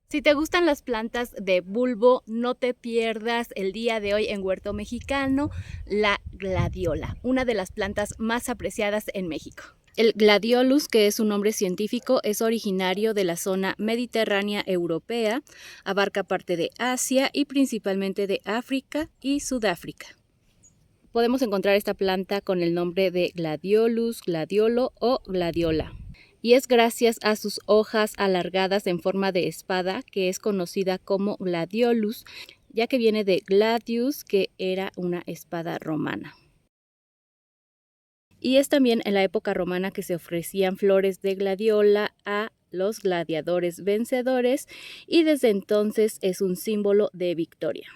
Si te gustan las plantas de bulbo, no te pierdas el día de hoy en Huerto Mexicano la gladiola, una de las plantas más apreciadas en México. El gladiolus, que es su nombre científico, es originario de la zona mediterránea europea, abarca parte de Asia y principalmente de África y Sudáfrica. Podemos encontrar esta planta con el nombre de gladiolus, gladiolo o gladiola. Y es gracias a sus hojas alargadas en forma de espada que es conocida como gladiolus, ya que viene de gladius, que era una espada romana. Y es también en la época romana que se ofrecían flores de gladiola a los gladiadores vencedores y desde entonces es un símbolo de victoria.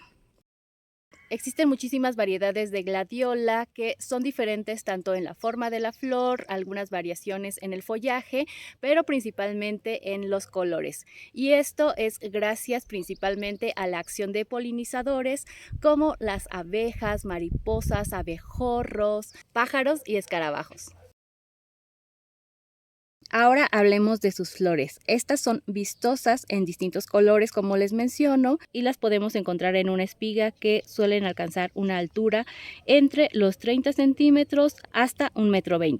Existen muchísimas variedades de gladiola que son diferentes tanto en la forma de la flor, algunas variaciones en el follaje, pero principalmente en los colores. Y esto es gracias principalmente a la acción de polinizadores como las abejas, mariposas, abejorros, pájaros y escarabajos. Ahora hablemos de sus flores. Estas son vistosas en distintos colores, como les menciono, y las podemos encontrar en una espiga que suelen alcanzar una altura entre los 30 centímetros hasta 1,20 m.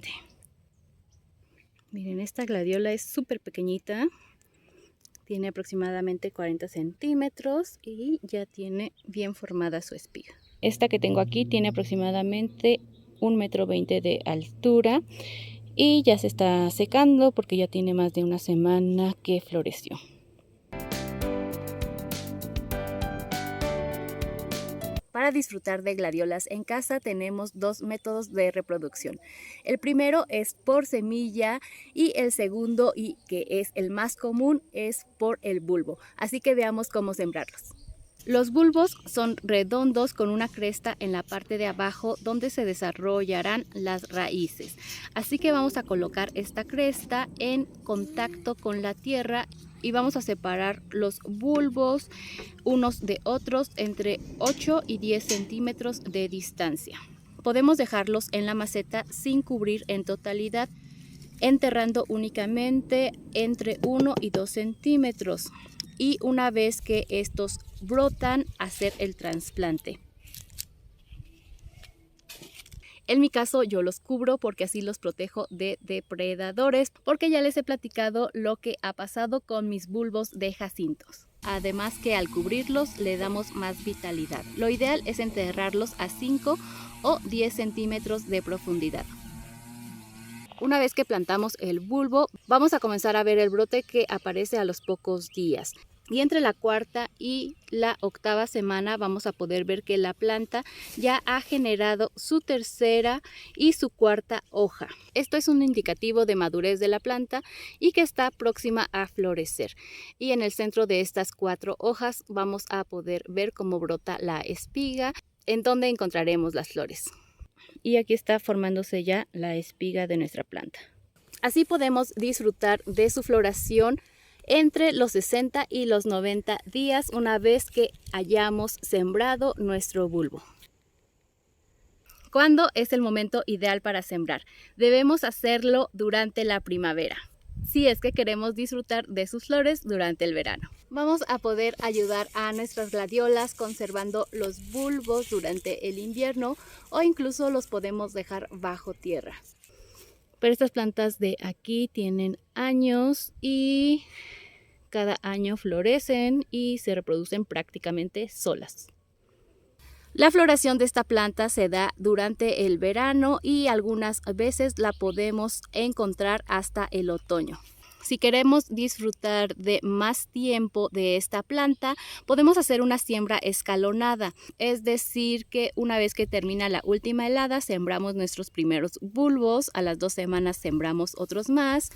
Miren, esta gladiola es súper pequeñita, tiene aproximadamente 40 centímetros y ya tiene bien formada su espiga. Esta que tengo aquí tiene aproximadamente 1,20 m de altura. Y ya se está secando porque ya tiene más de una semana que floreció. Para disfrutar de gladiolas en casa tenemos dos métodos de reproducción. El primero es por semilla y el segundo, y que es el más común, es por el bulbo. Así que veamos cómo sembrarlos. Los bulbos son redondos con una cresta en la parte de abajo donde se desarrollarán las raíces. Así que vamos a colocar esta cresta en contacto con la tierra y vamos a separar los bulbos unos de otros entre 8 y 10 centímetros de distancia. Podemos dejarlos en la maceta sin cubrir en totalidad, enterrando únicamente entre 1 y 2 centímetros. Y una vez que estos brotan, hacer el trasplante. En mi caso yo los cubro porque así los protejo de depredadores, porque ya les he platicado lo que ha pasado con mis bulbos de jacintos. Además que al cubrirlos le damos más vitalidad. Lo ideal es enterrarlos a 5 o 10 centímetros de profundidad. Una vez que plantamos el bulbo, vamos a comenzar a ver el brote que aparece a los pocos días. Y entre la cuarta y la octava semana vamos a poder ver que la planta ya ha generado su tercera y su cuarta hoja. Esto es un indicativo de madurez de la planta y que está próxima a florecer. Y en el centro de estas 4 hojas vamos a poder ver cómo brota la espiga, en donde encontraremos las flores. Y aquí está formándose ya la espiga de nuestra planta. Así podemos disfrutar de su floración entre los 60 y los 90 días una vez que hayamos sembrado nuestro bulbo. ¿Cuándo es el momento ideal para sembrar? Debemos hacerlo durante la primavera, si es que queremos disfrutar de sus flores durante el verano. Vamos a poder ayudar a nuestras gladiolas conservando los bulbos durante el invierno o incluso los podemos dejar bajo tierra. Pero estas plantas de aquí tienen años y cada año florecen y se reproducen prácticamente solas. La floración de esta planta se da durante el verano y algunas veces la podemos encontrar hasta el otoño. Si queremos disfrutar de más tiempo de esta planta, podemos hacer una siembra escalonada, es decir, que una vez que termina la última helada, sembramos nuestros primeros bulbos, a las 2 semanas sembramos otros más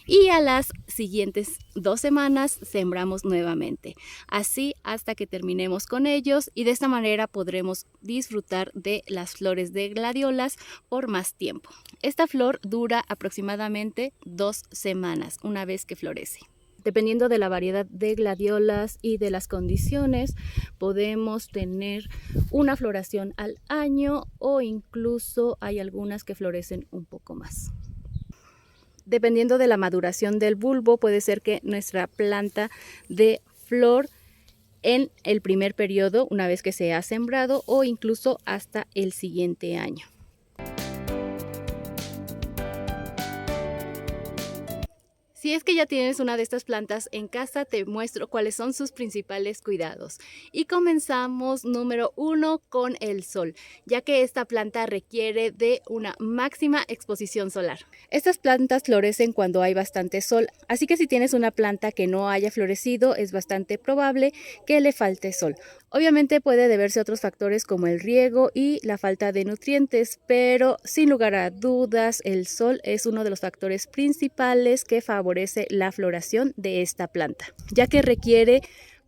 y a las siguientes 2 semanas sembramos nuevamente. Así hasta que terminemos con ellos y de esta manera podremos disfrutar de las flores de gladiolas por más tiempo. Esta flor dura aproximadamente 2 semanas una vez que florece. Dependiendo de la variedad de gladiolas y de las condiciones, podemos tener una floración al año o incluso hay algunas que florecen un poco más. Dependiendo de la maduración del bulbo, puede ser que nuestra planta dé flor en el primer periodo, una vez que se ha sembrado, o incluso hasta el siguiente año. Si es que ya tienes una de estas plantas en casa, te muestro cuáles son sus principales cuidados. Y comenzamos número 1 con el sol, ya que esta planta requiere de una máxima exposición solar. Estas plantas florecen cuando hay bastante sol, así que si tienes una planta que no haya florecido, es bastante probable que le falte sol. Obviamente puede deberse a otros factores como el riego y la falta de nutrientes, pero sin lugar a dudas el sol es uno de los factores principales que favorece la floración de esta planta, ya que requiere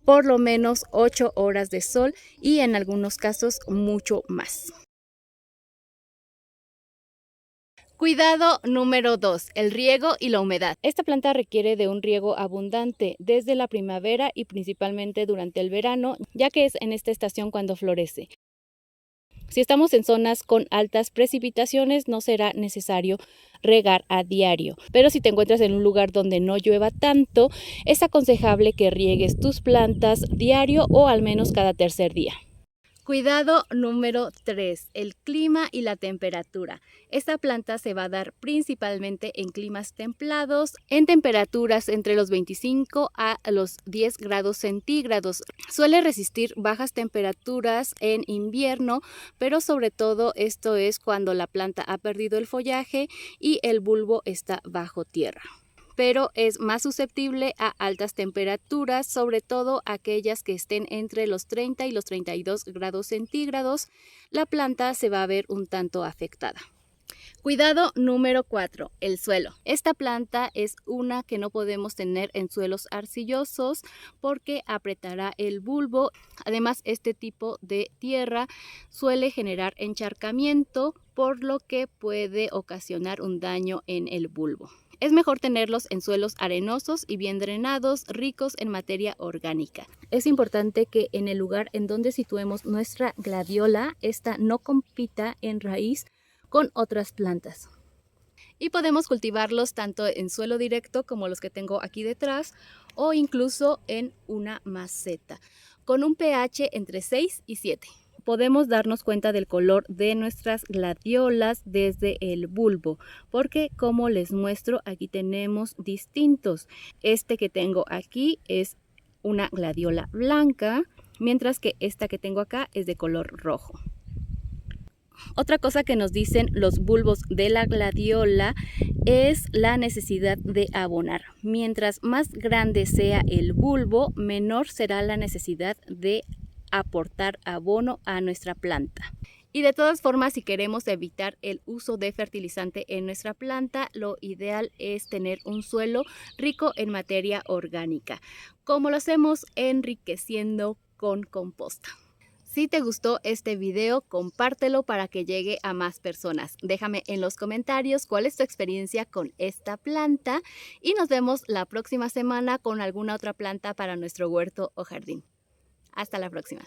por lo menos 8 horas de sol y en algunos casos mucho más. Cuidado número 2, el riego y la humedad. Esta planta requiere de un riego abundante desde la primavera y principalmente durante el verano, ya que es en esta estación cuando florece. Si estamos en zonas con altas precipitaciones, no será necesario regar a diario, pero si te encuentras en un lugar donde no llueva tanto, es aconsejable que riegues tus plantas diario o al menos cada tercer día. Cuidado número 3, el clima y la temperatura. Esta planta se va a dar principalmente en climas templados, en temperaturas entre los 25 a los 10 grados centígrados. Suele resistir bajas temperaturas en invierno, pero sobre todo esto es cuando la planta ha perdido el follaje y el bulbo está bajo tierra. Pero es más susceptible a altas temperaturas, sobre todo aquellas que estén entre los 30 y los 32 grados centígrados. La planta se va a ver un tanto afectada. Cuidado número 4, el suelo. Esta planta es una que no podemos tener en suelos arcillosos porque apretará el bulbo. Además, este tipo de tierra suele generar encharcamiento, por lo que puede ocasionar un daño en el bulbo. Es mejor tenerlos en suelos arenosos y bien drenados, ricos en materia orgánica. Es importante que en el lugar en donde situemos nuestra gladiola, esta no compita en raíz con otras plantas. Y podemos cultivarlos tanto en suelo directo como los que tengo aquí detrás o incluso en una maceta con un pH entre 6 y 7. Podemos darnos cuenta del color de nuestras gladiolas desde el bulbo, porque como les muestro, aquí tenemos distintos. Este que tengo aquí es una gladiola blanca, mientras que esta que tengo acá es de color rojo. Otra cosa que nos dicen los bulbos de la gladiola es la necesidad de abonar. Mientras más grande sea el bulbo, menor será la necesidad de aportar abono a nuestra planta. Y de todas formas, si queremos evitar el uso de fertilizante en nuestra planta, lo ideal es tener un suelo rico en materia orgánica, como lo hacemos enriqueciendo con composta. Si te gustó este video, compártelo para que llegue a más personas. Déjame en los comentarios cuál es tu experiencia con esta planta y nos vemos la próxima semana con alguna otra planta para nuestro huerto o jardín. Hasta la próxima.